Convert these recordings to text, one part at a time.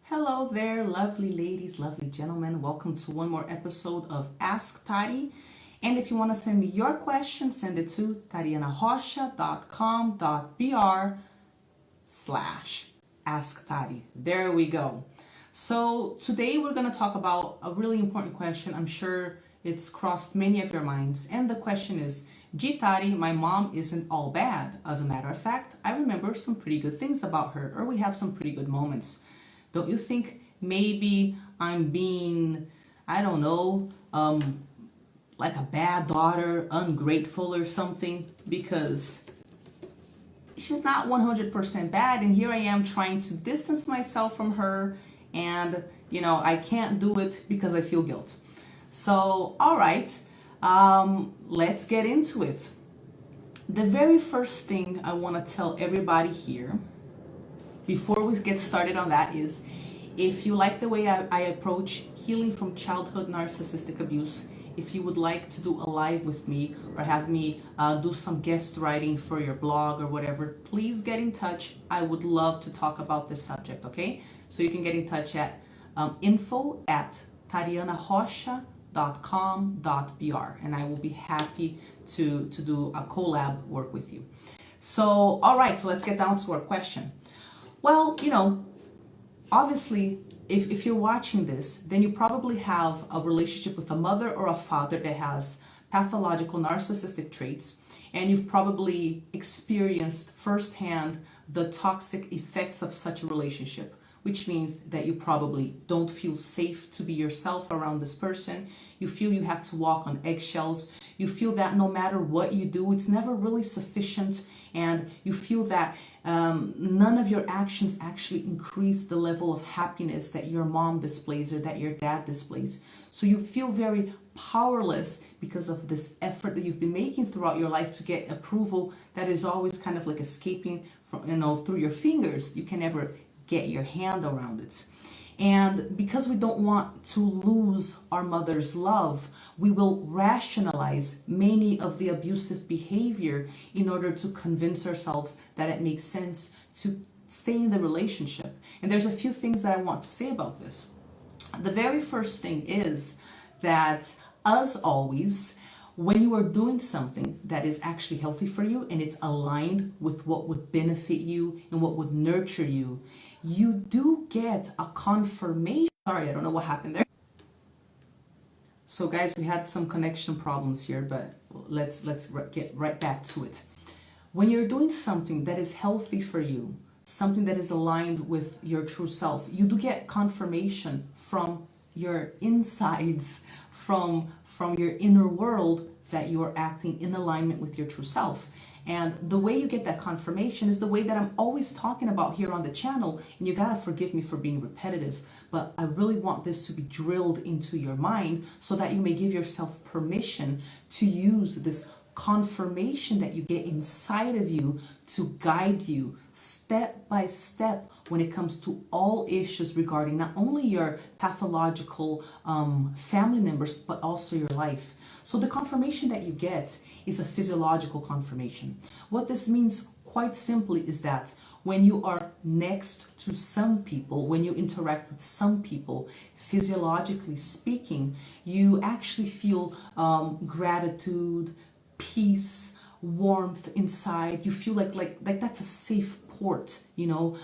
Hello there, lovely ladies, lovely gentlemen. Welcome to one more episode of Ask Tary. And if you want to send me your question, send it to tarianarocha.com.br/asktary. There we go. So today we're going to talk about a really important question. I'm sure it's crossed many of your minds. And the question is, gee, Tary, my mom isn't all bad. As a matter of fact, I remember some pretty good things about her, or we have some pretty good moments. Don't you think maybe I'm being, I don't know, like a bad daughter, ungrateful or something? Because she's not 100% bad, and here I am trying to distance myself from her, and I can't do it because I feel guilt. So, all right, let's get into it. The very first thing I want to tell everybody here before we get started on that is, if you like the way I approach healing from childhood narcissistic abuse, if you would like to do a live with me or have me do some guest writing for your blog or whatever, please get in touch. I would love to talk about this subject, okay? So you can get in touch at info@tarianarocha.com.br, and I will be happy to do a collab work with you. So, all right, so let's get down to our question. Well, obviously, if you're watching this, then you probably have a relationship with a mother or a father that has pathological narcissistic traits, and you've probably experienced firsthand the toxic effects of such a relationship, which means that you probably don't feel safe to be yourself around this person. You feel you have to walk on eggshells. You feel that no matter what you do, it's never really sufficient, and you feel that none of your actions actually increase the level of happiness that your mom displays or that your dad displays. So you feel very powerless because of this effort that you've been making throughout your life to get approval that is always kind of like escaping from, through your fingers. You can never get your hand around it. And because we don't want to lose our mother's love, we will rationalize many of the abusive behavior in order to convince ourselves that it makes sense to stay in the relationship. And there's a few things that I want to say about this. The very first thing is that, as always, when you are doing something that is actually healthy for you and it's aligned with what would benefit you and what would nurture you, you do get a confirmation. Sorry, I don't know what happened there. So guys, we had some connection problems here, but let's get right back to it. When you're doing something that is healthy for you, something that is aligned with your true self, you do get confirmation from your insides, from your inner world, that you are acting in alignment with your true self. And the way you get that confirmation is the way that I'm always talking about here on the channel. And you gotta forgive me for being repetitive, but I really want this to be drilled into your mind so that you may give yourself permission to use this confirmation that you get inside of you to guide you step by step when it comes to all issues regarding not only your pathological family members, but also your life. So the confirmation that you get is a physiological confirmation. What this means, quite simply, is that when you are next to some people, when you interact with some people, physiologically speaking, you actually feel gratitude, peace, warmth inside. You feel like that's a safe port, you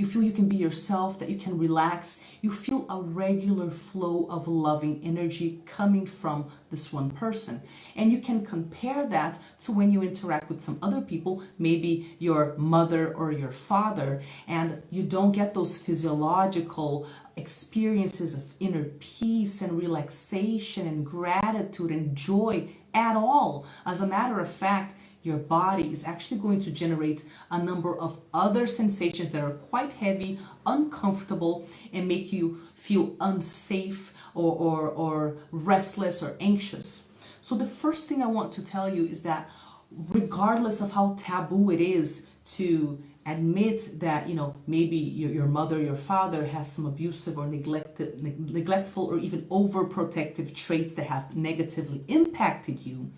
feel you can be yourself, that you can relax. You feel a regular flow of loving energy coming from this one person. And you can compare that to when you interact with some other people, maybe your mother or your father, and you don't get those physiological experiences of inner peace and relaxation and gratitude and joy at all. As a matter of fact, your body is actually going to generate a number of other sensations that are quite heavy, uncomfortable, and make you feel unsafe or restless or anxious. So the first thing I want to tell you is that regardless of how taboo it is to admit that, maybe your mother, your father has some abusive or neglectful or even overprotective traits that have negatively impacted you,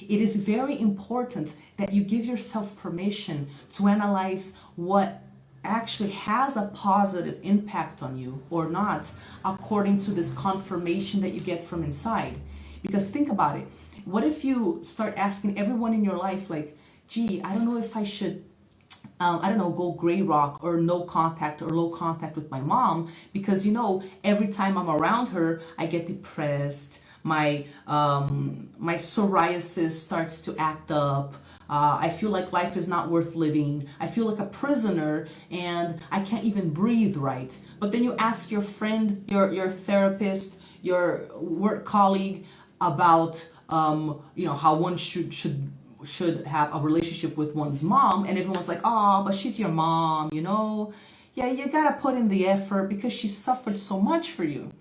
it is very important that you give yourself permission to analyze what actually has a positive impact on you or not, according to this confirmation that you get from inside. Because think about it. What if you start asking everyone in your life, like, gee, I don't know if I should, I don't know, go gray rock or no contact or low contact with my mom, because, you know, every time I'm around her, I get depressed. My psoriasis starts to act up. I feel like life is not worth living. I feel like a prisoner and I can't even breathe right. But then you ask your friend, your therapist, your work colleague about, you know, how one should have a relationship with one's mom, and everyone's like, oh, but she's your mom, you know. Yeah, you gotta put in the effort because she suffered so much for you.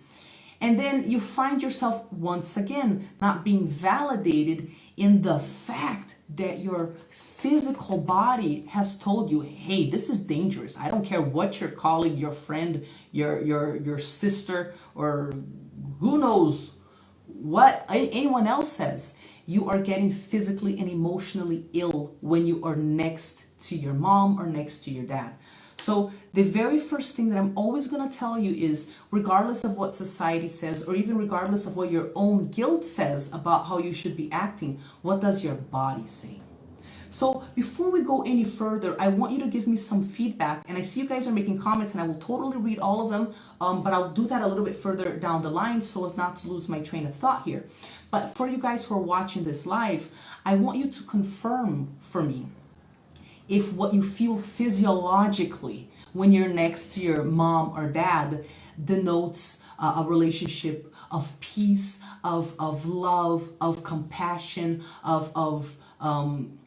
And then you find yourself once again not being validated in the fact that your physical body has told you, hey, this is dangerous. I don't care what your colleague, your friend, your sister, or who knows what anyone else says. You are getting physically and emotionally ill when you are next to your mom or next to your dad. So the very first thing that I'm always going to tell you is, regardless of what society says, or even regardless of what your own guilt says about how you should be acting, what does your body say? So before we go any further, I want you to give me some feedback. And I see you guys are making comments, and I will totally read all of them, but I'll do that a little bit further down the line so as not to lose my train of thought here. But for you guys who are watching this live, I want you to confirm for me if what you feel physiologically when you're next to your mom or dad denotes a relationship of peace, of love, of compassion, of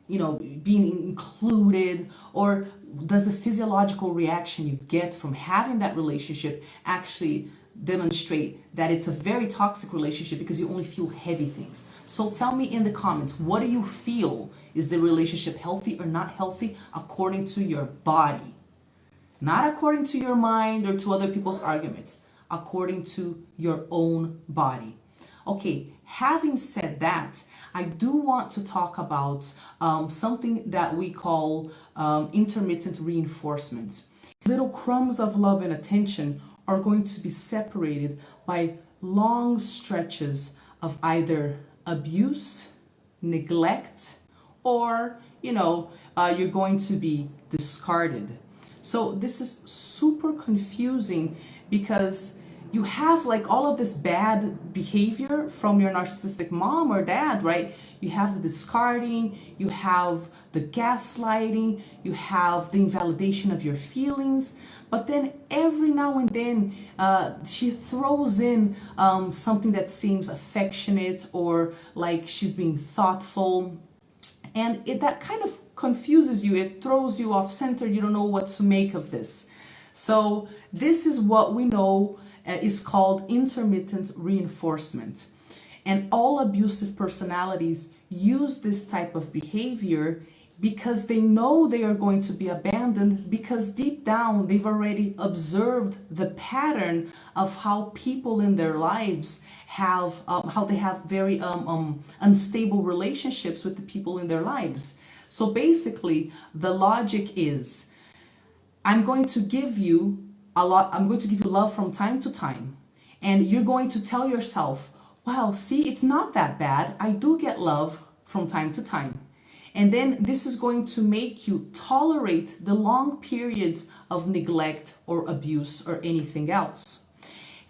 you know, being included, or does the physiological reaction you get from having that relationship actually demonstrate that it's a very toxic relationship because you only feel heavy things? So tell me in the comments, what do you feel? Is the relationship healthy or not healthy according to your body? Not according to your mind or to other people's arguments, according to your own body. Okay, having said that, I do want to talk about something that we call intermittent reinforcement. Little crumbs of love and attention are going to be separated by long stretches of either abuse, neglect, or, you know, you're going to be discarded. So this is super confusing because you have like all of this bad behavior from your narcissistic mom or dad, right? You have the discarding, you have the gaslighting, you have the invalidation of your feelings, but then every now and then she throws in something that seems affectionate or like she's being thoughtful, and that kind of confuses you. It throws you off center. You don't know what to make of this. So this is what we know is called intermittent reinforcement. And all abusive personalities use this type of behavior because they know they are going to be abandoned, because deep down they've already observed the pattern of how people in their lives have, how they have very unstable relationships with the people in their lives. So basically the logic is, I'm going to give you I'm going to give you love from time to time, and you're going to tell yourself, well, see, it's not that bad. I do get love from time to time. And then this is going to make you tolerate the long periods of neglect or abuse or anything else.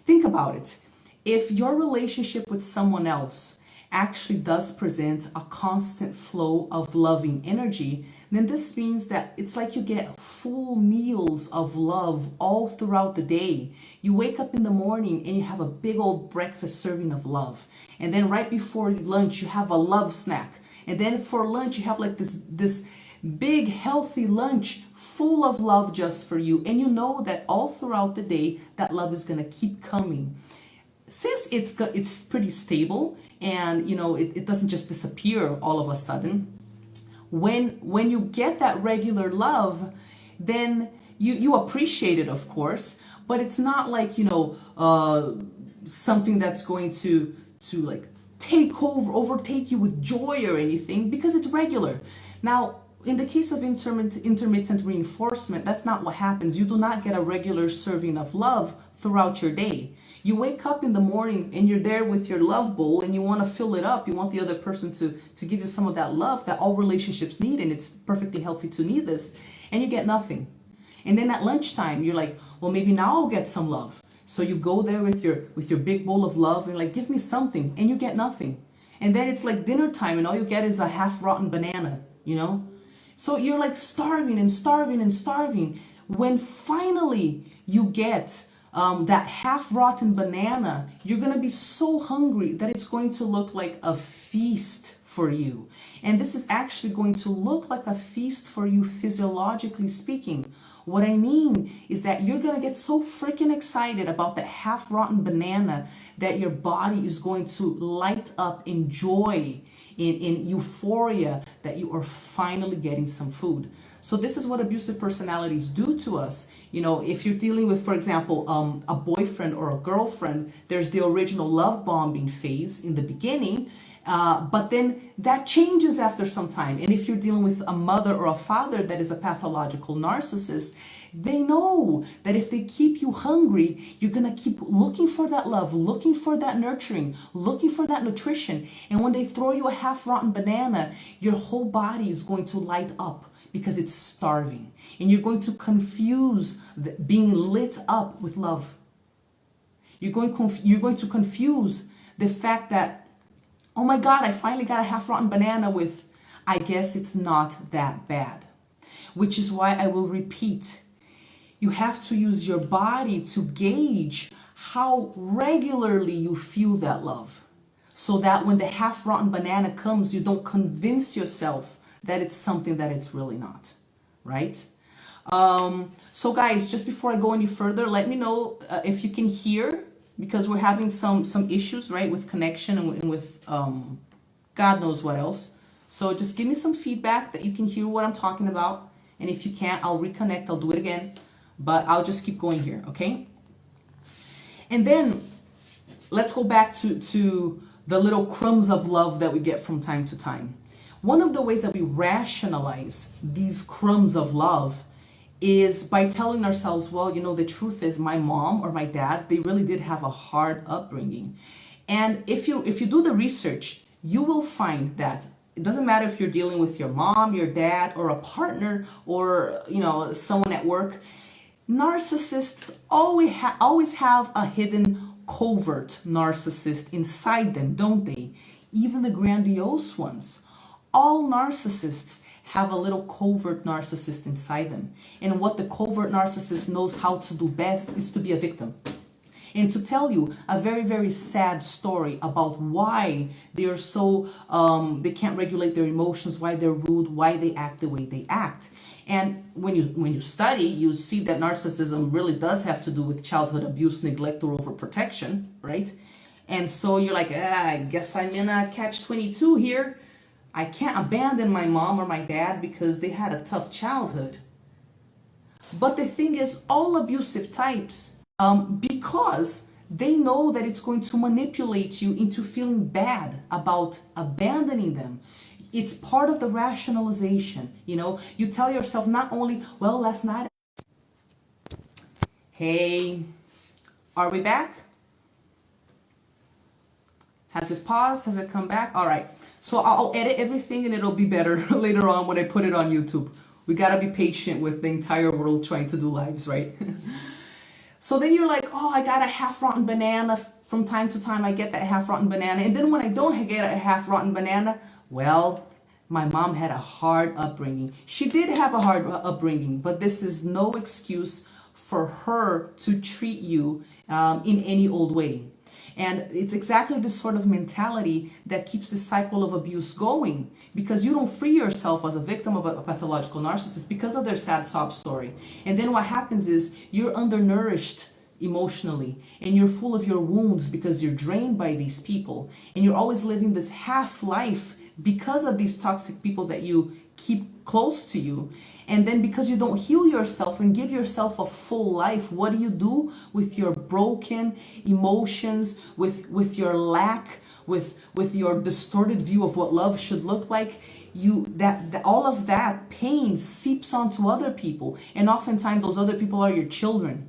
Think about it. If your relationship with someone else actually does present a constant flow of loving energy, then this means that it's like you get full meals of love all throughout the day. You wake up in the morning and you have a big old breakfast serving of love. And then right before lunch, you have a love snack. And then for lunch, you have like this big healthy lunch full of love just for you. And you know that all throughout the day, that love is going to keep coming. Since it's pretty stable and, you know, it doesn't just disappear all of a sudden, when you get that regular love, then you appreciate it, of course, but it's not like, you know, something that's going to like overtake you with joy or anything, because it's regular. Now, in the case of intermittent reinforcement, that's not what happens. You do not get a regular serving of love throughout your day. You wake up in the morning and you're there with your love bowl and you want to fill it up. You want the other person to give you some of that love that all relationships need, and it's perfectly healthy to need this, and you get nothing. And then at lunchtime, you're like, well, maybe now I'll get some love. So you go there with your big bowl of love and you're like, give me something, and you get nothing. And then it's like dinner time and all you get is a half-rotten banana, you know? So you're like starving and starving and starving. When finally you get that half-rotten banana, you're going to be so hungry that it's going to look like a feast for you. And this is actually going to look like a feast for you physiologically speaking. What I mean is that you're going to get so freaking excited about that half-rotten banana that your body is going to light up in joy, in euphoria that you are finally getting some food. So this is what abusive personalities do to us. You know, if you're dealing with, for example, a boyfriend or a girlfriend, there's the original love bombing phase in the beginning, but then that changes after some time. And if you're dealing with a mother or a father that is a pathological narcissist, they know that if they keep you hungry, you're going to keep looking for that love, looking for that nurturing, looking for that nutrition. And when they throw you a half-rotten banana, your whole body is going to light up because it's starving. And you're going to confuse being lit up with love. You're going to confuse the fact that, oh my God, I finally got a half-rotten banana with, I guess it's not that bad. Which is why I will repeat, you have to use your body to gauge how regularly you feel that love. So that when the half-rotten banana comes, you don't convince yourself that it's something that it's really not, right? So guys, just before I go any further, let me know if you can hear, because we're having some issues, right, with connection and with God knows what else. So just give me some feedback that you can hear what I'm talking about. And if you can't, I'll reconnect, I'll do it again. But I'll just keep going here, okay? And then let's go back to the little crumbs of love that we get from time to time. One of the ways that we rationalize these crumbs of love is by telling ourselves, well, you know, the truth is my mom or my dad, they really did have a hard upbringing. And if you do the research, you will find that it doesn't matter if you're dealing with your mom, your dad, or a partner, or, you know, someone at work. Narcissists always have a hidden covert narcissist inside them, don't they? Even the grandiose ones. All narcissists have a little covert narcissist inside them. And what the covert narcissist knows how to do best is to be a victim. And to tell you a very, very sad story about why they are so, they can't regulate their emotions, why they're rude, why they act the way they act. And when you study, you see that narcissism really does have to do with childhood abuse, neglect, or overprotection, right? And so you're like, I guess I'm in a catch-22 here. I can't abandon my mom or my dad because they had a tough childhood. But the thing is, all abusive types, because they know that it's going to manipulate you into feeling bad about abandoning them. It's part of the rationalization, you know. You tell yourself not only, well, last night. Hey, are we back? Has it paused? Has it come back? All right. So I'll edit everything and it'll be better later on when I put it on YouTube. We got to be patient with the entire world trying to do lives, right? So then you're like, oh, I got a half-rotten banana. From time to time, I get that half-rotten banana. And then when I don't get a half-rotten banana, well, my mom had a hard upbringing. She did have a hard upbringing, but this is no excuse for her to treat you in any old way. And it's exactly this sort of mentality that keeps the cycle of abuse going, because you don't free yourself as a victim of a pathological narcissist because of their sad sob story. And then what happens is you're undernourished emotionally and you're full of your wounds because you're drained by these people, and you're always living this half life because of these toxic people that you keep close to you. And then because you don't heal yourself and give yourself a full life, what do you do with your broken emotions, with your lack, with your distorted view of what love should look like? All of that pain seeps onto other people, and oftentimes those other people are your children.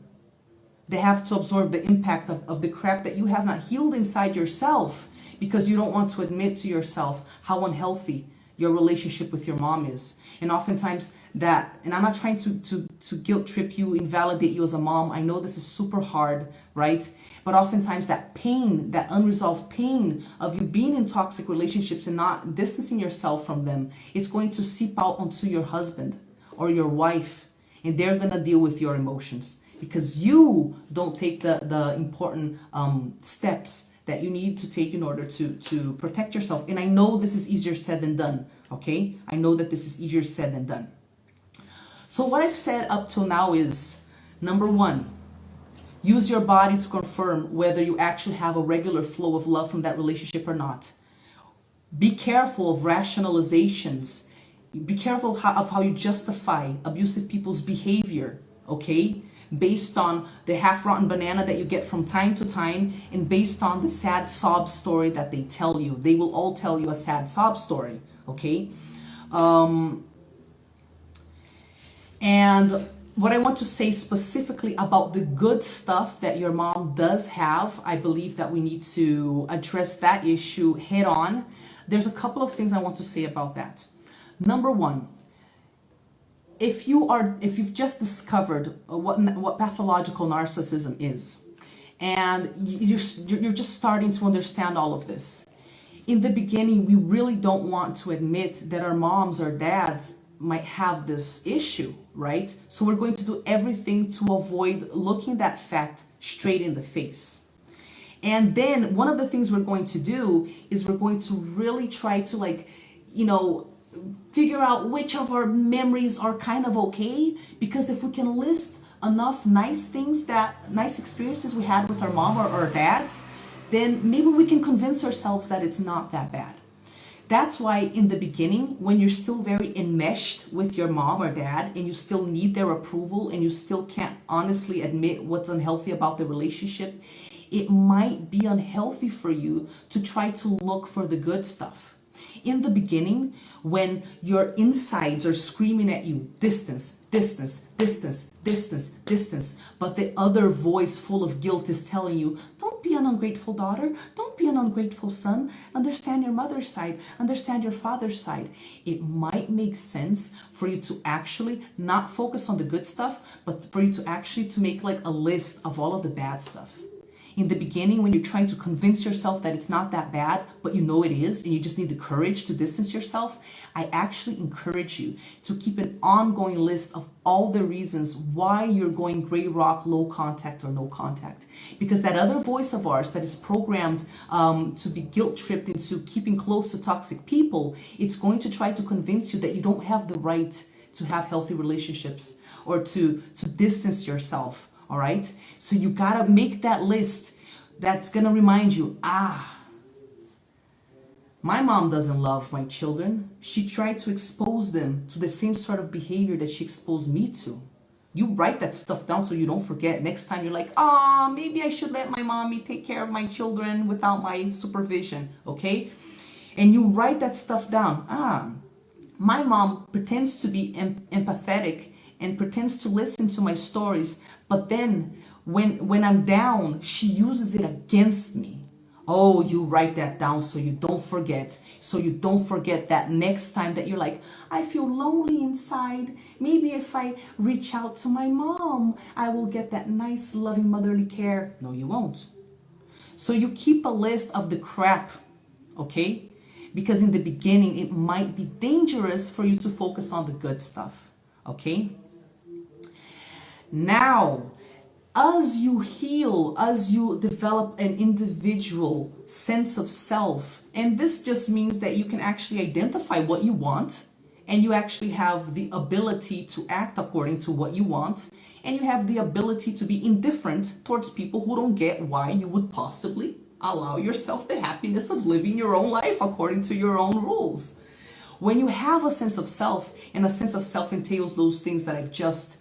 They have to absorb the impact of the crap that you have not healed inside yourself, because you don't want to admit to yourself how unhealthy your relationship with your mom is. And oftentimes that, and I'm not trying to guilt trip you, invalidate you as a mom. I know this is super hard, right? But oftentimes that pain, that unresolved pain of you being in toxic relationships and not distancing yourself from them, it's going to seep out onto your husband or your wife, and they're going to deal with your emotions because you don't take the important steps that you need to take in order to protect yourself. And I know this is easier said than done, okay? I know that this is easier said than done. So what I've said up till now is, number one, use your body to confirm whether you actually have a regular flow of love from that relationship or not. Be careful of rationalizations. Be careful of how you justify abusive people's behavior, okay? Based on the half-rotten banana that you get from time to time, and based on the sad sob story that they tell you. They will all tell you a sad sob story, okay? And what I want to say specifically about the good stuff that your mom does have, I believe that we need to address that issue head on. There's a couple of things I want to say about that. Number one, if you've just discovered what pathological narcissism is, and you're just starting to understand all of this, in the beginning, we really don't want to admit that our moms or dads might have this issue, right? So we're going to do everything to avoid looking that fact straight in the face. And then one of the things we're going to do is we're going to really try to figure out which of our memories are kind of okay, because if we can list enough nice experiences we had with our mom or our dads, then maybe we can convince ourselves that it's not that bad. That's why in the beginning, when you're still very enmeshed with your mom or dad and you still need their approval and you still can't honestly admit what's unhealthy about the relationship, it might be unhealthy for you to try to look for the good stuff. In the beginning, when your insides are screaming at you, distance, distance, distance, distance, distance, but the other voice full of guilt is telling you, don't be an ungrateful daughter, don't be an ungrateful son, understand your mother's side, understand your father's side. It might make sense for you to actually not focus on the good stuff, but for you to actually to make like a list of all of the bad stuff. In the beginning, when you're trying to convince yourself that it's not that bad, but you know it is, and you just need the courage to distance yourself, I actually encourage you to keep an ongoing list of all the reasons why you're going gray rock, low contact, or no contact. Because that other voice of ours that is programmed to be guilt-tripped into keeping close to toxic people, it's going to try to convince you that you don't have the right to have healthy relationships or to distance yourself. All right, so you gotta make that list that's gonna remind you, my mom doesn't love my children. She tried to expose them to the same sort of behavior that she exposed me to. You write that stuff down so you don't forget. Next time you're like, maybe I should let my mommy take care of my children without my supervision, okay? And you write that stuff down. My mom pretends to be empathetic and pretends to listen to my stories, but then when I'm down, she uses it against me. Oh, you write that down so you don't forget. So you don't forget that next time that you're like, I feel lonely inside. Maybe if I reach out to my mom, I will get that nice, loving motherly care. No, you won't. So you keep a list of the crap, okay? Because in the beginning, it might be dangerous for you to focus on the good stuff, okay? Now, as you heal, as you develop an individual sense of self, and this just means that you can actually identify what you want, and you actually have the ability to act according to what you want, and you have the ability to be indifferent towards people who don't get why you would possibly Allow yourself the happiness of living your own life according to your own rules. When you have a sense of self, and a sense of self entails those things that I've just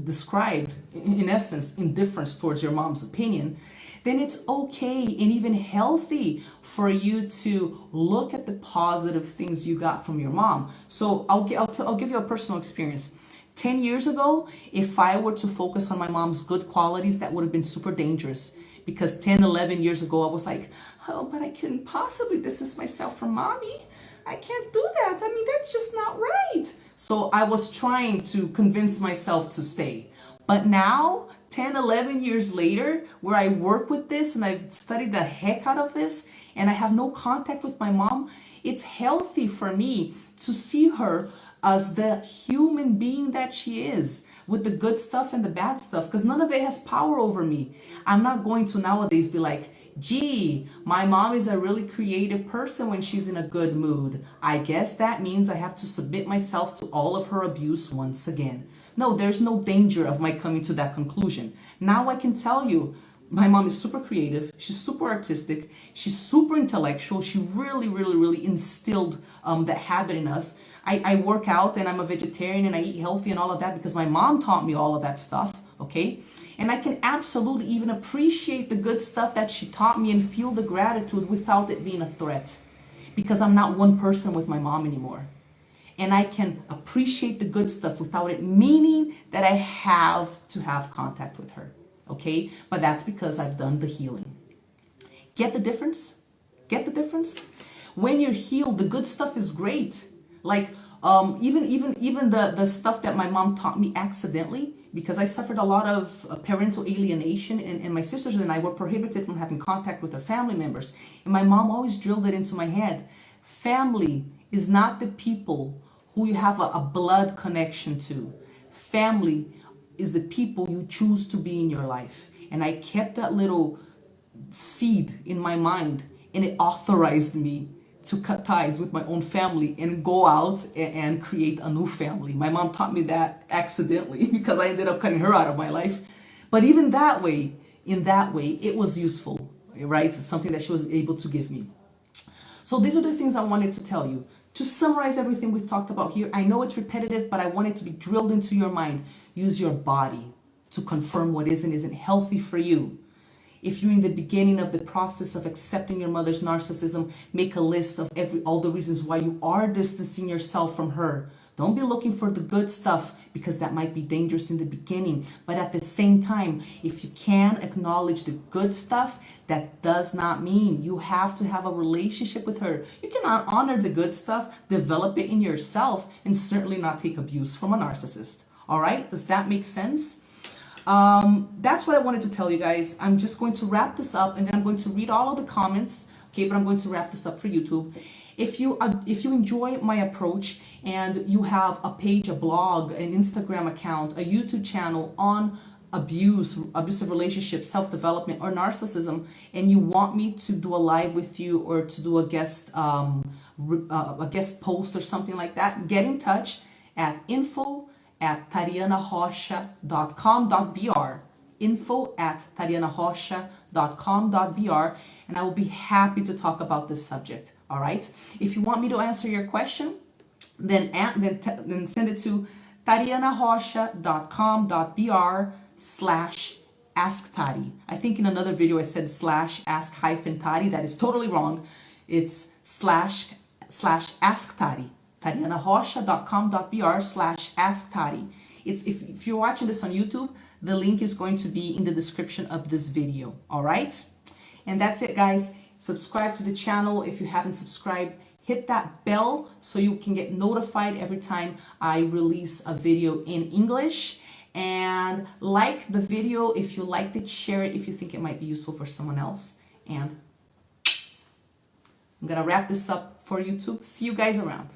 described, in essence, indifference towards your mom's opinion, then it's okay and even healthy for you to look at the positive things you got from your mom. So I'll give you a personal experience. 10 years ago, if I were to focus on my mom's good qualities, that would have been super dangerous. Because 10, 11 years ago, I was like, oh, but I couldn't possibly distance myself from mommy. I can't do that. I mean, that's just not right. So I was trying to convince myself to stay. But now, 10, 11 years later, where I work with this and I've studied the heck out of this and I have no contact with my mom, it's healthy for me to see her as the human being that she is, with the good stuff and the bad stuff, because none of it has power over me. I'm not going to nowadays be like, gee, my mom is a really creative person when she's in a good mood. I guess that means I have to submit myself to all of her abuse once again. No, there's no danger of my coming to that conclusion. Now I can tell you, my mom is super creative. She's super artistic. She's super intellectual. She really instilled that habit in us. I work out and I'm a vegetarian and I eat healthy and all of that because my mom taught me all of that stuff, okay? And I can absolutely even appreciate the good stuff that she taught me and feel the gratitude without it being a threat, because I'm not one person with my mom anymore. And I can appreciate the good stuff without it meaning that I have to have contact with her, okay? But that's because I've done the healing. Get the difference? Get the difference? When you're healed, the good stuff is great. Like even the stuff that my mom taught me accidentally, because I suffered a lot of parental alienation, and my sisters and I were prohibited from having contact with our family members. And my mom always drilled it into my head. Family is not the people who you have a blood connection to. Family is the people you choose to be in your life. And I kept that little seed in my mind, and it authorized me to cut ties with my own family and go out and create a new family. My mom taught me that accidentally because I ended up cutting her out of my life. But even that way, in that way, it was useful, right? It's something that she was able to give me. So these are the things I wanted to tell you. To summarize everything we've talked about here, I know it's repetitive, but I want it to be drilled into your mind. Use your body to confirm what is and isn't healthy for you. If you're in the beginning of the process of accepting your mother's narcissism, make a list of all the reasons why you are distancing yourself from her. Don't be looking for the good stuff, because that might be dangerous in the beginning. But at the same time, if you can acknowledge the good stuff, that does not mean you have to have a relationship with her. You cannot honor the good stuff, develop it in yourself, and certainly not take abuse from a narcissist. All right? Does that make sense? That's what I wanted to tell you guys. I'm just going to wrap this up, and then I'm going to read all of the comments. Okay, but I'm going to wrap this up for YouTube. If you enjoy my approach and you have a page, a blog, an Instagram account, a YouTube channel on abusive relationships, self-development, or narcissism, and you want me to do a live with you or to do a guest post or something like that, get in touch at info@tarianarocha.com.br, info@tarianarocha.com.br, and I will be happy to talk about this subject. All right. If you want me to answer your question, then send it to tarianarocha.com.br/asktari. I think in another video I said /ask-tari. That is totally wrong. It's /asktari. tarianarocha.com.br/asktari. If you're watching this on YouTube, the link is going to be in the description of this video. All right. And that's it, guys. Subscribe to the channel if you haven't subscribed. Hit that bell so you can get notified every time I release a video in English. And like the video if you liked it. Share it if you think it might be useful for someone else. And I'm going to wrap this up for YouTube. See you guys around.